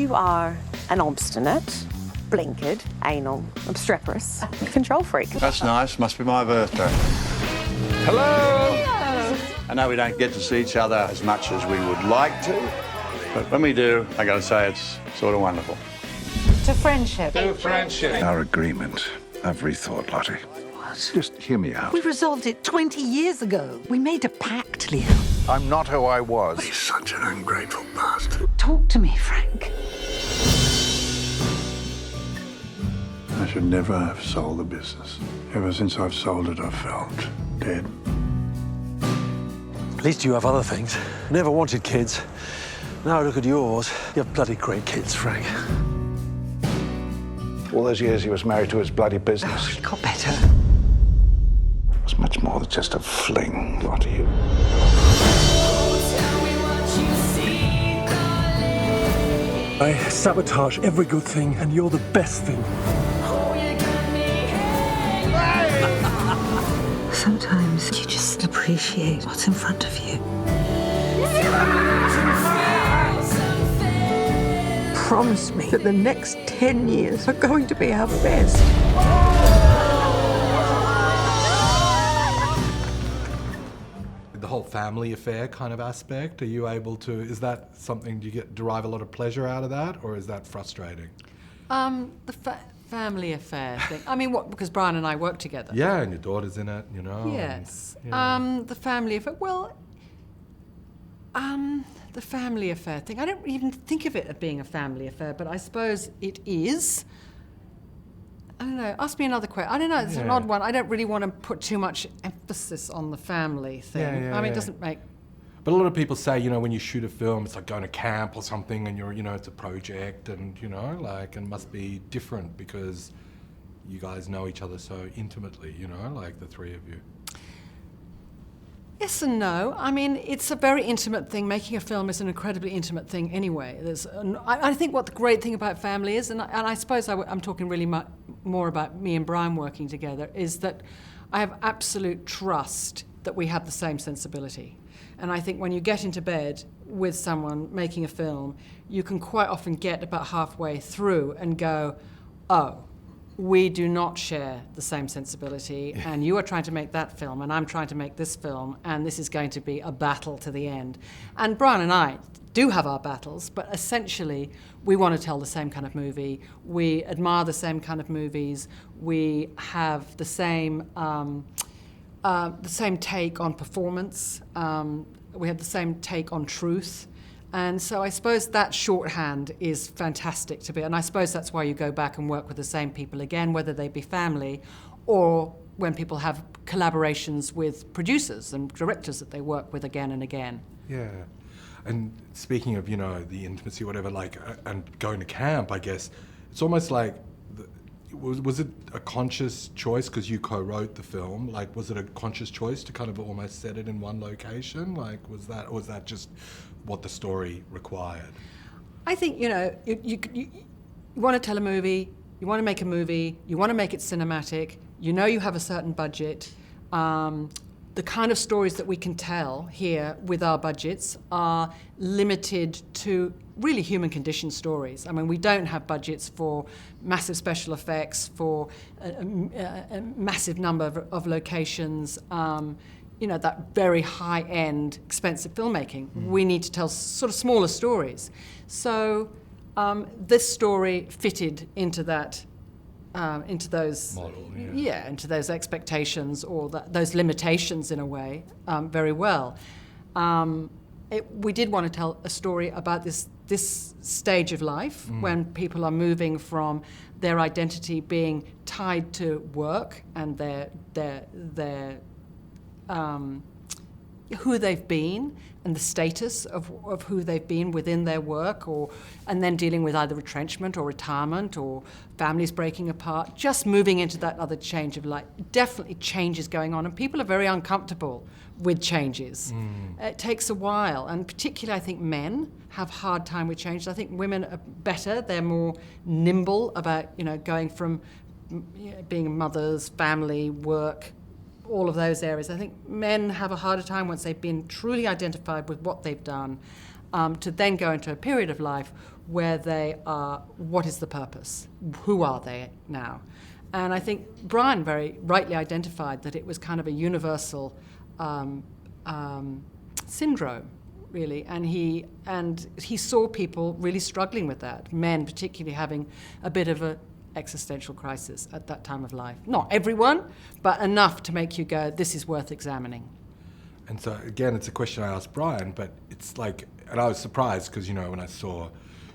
You are an obstinate, blinkered, anal, obstreperous control freak. That's nice. Must be my birthday. Hello! I know we don't get to see each other as much as we would like to, but when we do, I gotta say it's sort of wonderful. To friendship. To friendship. Our agreement. I've rethought, Lottie. What? Just hear me out. We resolved it 20 years ago. We made a pact, Leo. I'm not who I was. He's such an ungrateful bastard. Talk to me, Frank. I should never have sold the business. Ever since I've sold it, I've felt dead. At least you have other things. Never wanted kids. Now look at yours. You have bloody great kids, Frank. All those years he was married to his bloody business. Oh, it got better. It was much more than just a fling, Lottie. I sabotage every good thing, and you're the best thing. Sometimes you just appreciate what's in front of you. Promise me that the next 10 years are going to be our best. The whole family affair kind of aspect, are you able to, is that something, do you derive a lot of pleasure out of that, or is that frustrating? The family affair thing. I mean, what? Because Brian and I work together. Yeah, and your daughter's in it, you know. Yes. And, yeah. The family affair. Well, the family affair thing. I don't even think of it as being a family affair, but I suppose it is. I don't know. Ask me another question. I don't know. It's an odd one. I don't really want to put too much emphasis on the family thing. I mean, it doesn't make. But a lot of people say, you know, when you shoot a film, it's like going to camp or something, and you're, you know, it's a project, and you know, like, and must be different because you guys know each other so intimately, you know, like the three of you. Yes and no. I mean, it's a very intimate thing. Making a film is an incredibly intimate thing anyway. I think what the great thing about family is, and I suppose I'm talking really more about me and Brian working together, is that I have absolute trust that we have the same sensibility. And I think when you get into bed with someone making a film, you can quite often get about halfway through and go, oh, we do not share the same sensibility, and you are trying to make that film, and I'm trying to make this film, and this is going to be a battle to the end. And Brian and I do have our battles, but essentially we want to tell the same kind of movie. We admire the same kind of movies. We have the same take on performance. We have the same take on truth. And so I suppose that shorthand is fantastic to be, and I suppose that's why you go back and work with the same people again, whether they be family or when people have collaborations with producers and directors that they work with again and again. Yeah. And speaking of, you know, the intimacy, whatever, like, and going to camp, I guess, it's almost like, was it a conscious choice because you co-wrote the film? Like, was it a conscious choice to kind of almost set it in one location? Like, was that just what the story required? I think, you know, you want to tell a movie, you want to make a movie, you want to make it cinematic, you know you have a certain budget. The kind of stories that we can tell here with our budgets are limited to really human condition stories. I mean, we don't have budgets for massive special effects, for a massive number of locations, you know, that very high-end, expensive filmmaking. We need to tell sort of smaller stories. So this story fitted into that, into those model, into those expectations or those limitations in a way, very well. We did want to tell a story about this stage of life when people are moving from their identity being tied to work and their who they've been and the status of who they've been within their work, and then dealing with either retrenchment or retirement or families breaking apart, just moving into that other change of life. Definitely changes going on, and people are very uncomfortable with changes. It takes a while, and particularly I think men have a hard time with change. I think women are better, they're more nimble about, you know, going from being mothers, family, work, all of those areas. I think men have a harder time once they've been truly identified with what they've done, to then go into a period of life where they are, what is the purpose? Who are they now? And I think Brian very rightly identified that it was kind of a universal syndrome, really, and he saw people really struggling with that, men particularly having a bit of a existential crisis at that time of life. Not everyone, but enough to make you go, this is worth examining. And so again, it's a question I asked Brian, but it's like, and I was surprised because, you know, when I saw,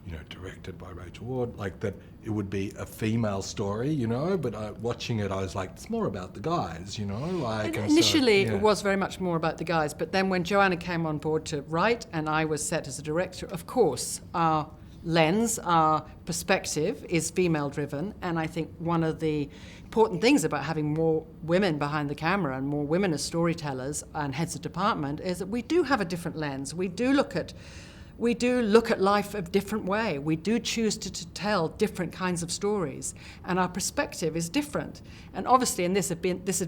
you know, directed by Rachel Ward, like that it would be a female story, you know, but watching it, I was like, it's more about the guys, you know, like. Initially, it was very much more about the guys, but then when Joanna came on board to write and I was set as a director, of course, our lens, our perspective is female-driven, and I think one of the important things about having more women behind the camera and more women as storytellers and heads of department is that we do have a different lens. We do look at life a different way. We do choose to tell different kinds of stories, and our perspective is different. And obviously, and this had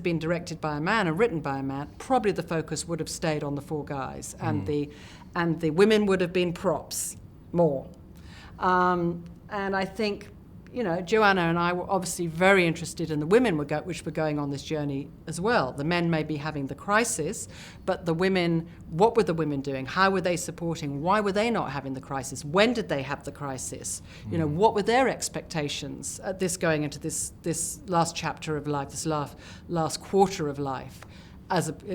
been directed by a man and written by a man, probably the focus would have stayed on the four guys, and the women would have been props more. And I think, you know, Joanna and I were obviously very interested in the women which were going on this journey as well. The men may be having the crisis, but the women, what were the women doing? How were they supporting? Why were they not having the crisis? When did they have the crisis? You know, what were their expectations at this going into this last chapter of life, this last quarter of life?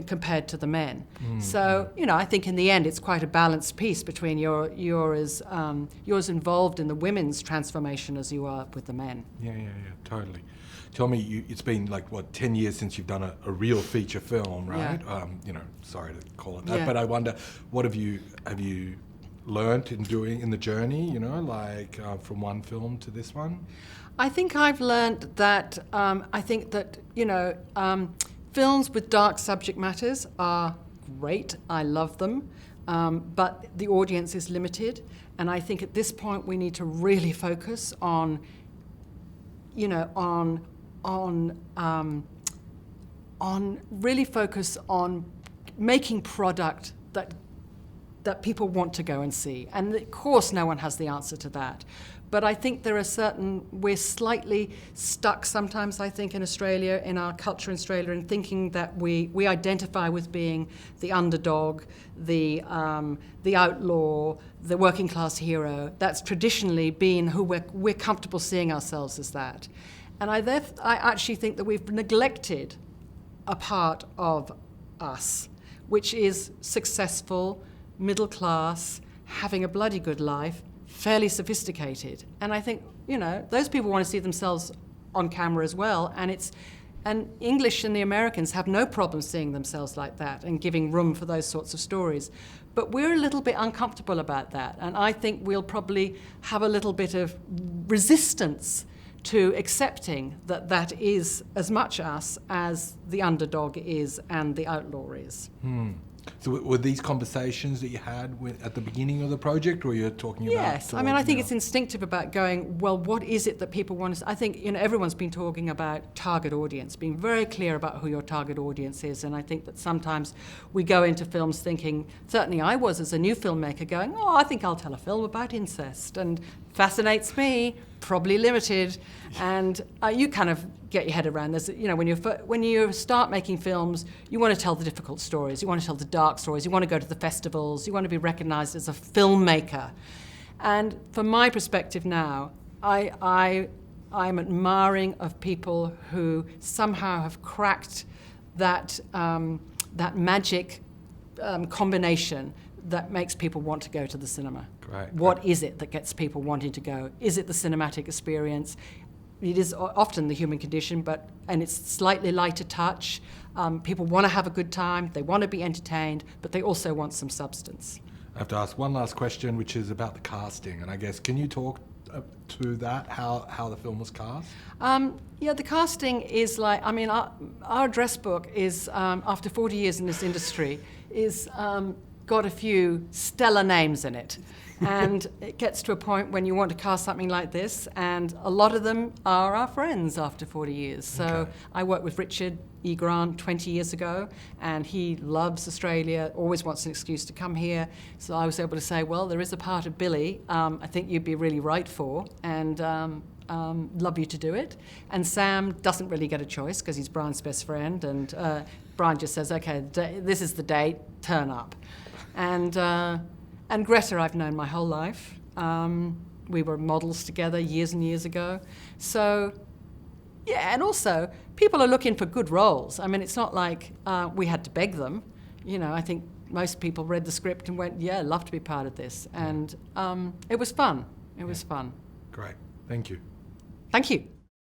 Compared to the men. So, you know, I think in the end it's quite a balanced piece between you're as involved in the women's transformation as you are with the men. Yeah, totally. Tell me, it's been like, what, 10 years since you've done a real feature film, right? Yeah. You know, sorry to call it that, but I wonder, what have you learnt in doing in the journey, you know, like from one film to this one? I think I've learned that, films with dark subject matters are great. I love them, but the audience is limited, and I think at this point we need to really focus on, you know, on really focus on making product that people want to go and see. And of course, no one has the answer to that. But I think we're slightly stuck sometimes, I think, in Australia, in our culture in Australia, in thinking that we identify with being the underdog, the outlaw, the working class hero. That's traditionally been who we're comfortable seeing ourselves as that. And I actually think that we've neglected a part of us, which is successful, middle class, having a bloody good life, fairly sophisticated. And I think, you know, those people want to see themselves on camera as well, and English and the Americans have no problem seeing themselves like that and giving room for those sorts of stories. But we're a little bit uncomfortable about that, and I think we'll probably have a little bit of resistance to accepting that is as much us as the underdog is and the outlaw is. So were these conversations that you had at the beginning of the project, or you're talking about? Yes, I mean, I think it's instinctive about going, well, what is it that people want to... I think, you know, everyone's been talking about target audience, being very clear about who your target audience is, and I think that sometimes we go into films thinking, certainly I was as a new filmmaker, going, oh, I think I'll tell a film about incest, and fascinates me, probably limited, and you kind of get your head around this. You know, when you start making films, you want to tell the difficult stories, you want to tell the dark stories, you want to go to the festivals, you want to be recognised as a filmmaker. And from my perspective now, I'm admiring of people who somehow have cracked that magic combination that makes people want to go to the cinema. Great. What is it that gets people wanting to go? Is it the cinematic experience? It is often the human condition, and it's slightly lighter touch. People want to have a good time, they want to be entertained, but they also want some substance. I have to ask one last question, which is about the casting, and I guess, can you talk to that, how the film was cast? Yeah, the casting is like, I mean, our address book is, after 40 years in this industry, is got a few stellar names in it. And it gets to a point when you want to cast something like this, and a lot of them are our friends after 40 years. So I worked with Richard E. Grant 20 years ago, and he loves Australia, always wants an excuse to come here. So I was able to say, well, there is a part of Billy I think you'd be really right for, and love you to do it. And Sam doesn't really get a choice because he's Brian's best friend, and Brian just says, okay, this is the date, turn up. And Greta I've known my whole life. We were models together years and years ago. So, yeah, and also, people are looking for good roles. I mean, it's not like we had to beg them. You know, I think most people read the script and went, yeah, I'd love to be part of this. And it was fun. It was fun. Great. Thank you. Thank you.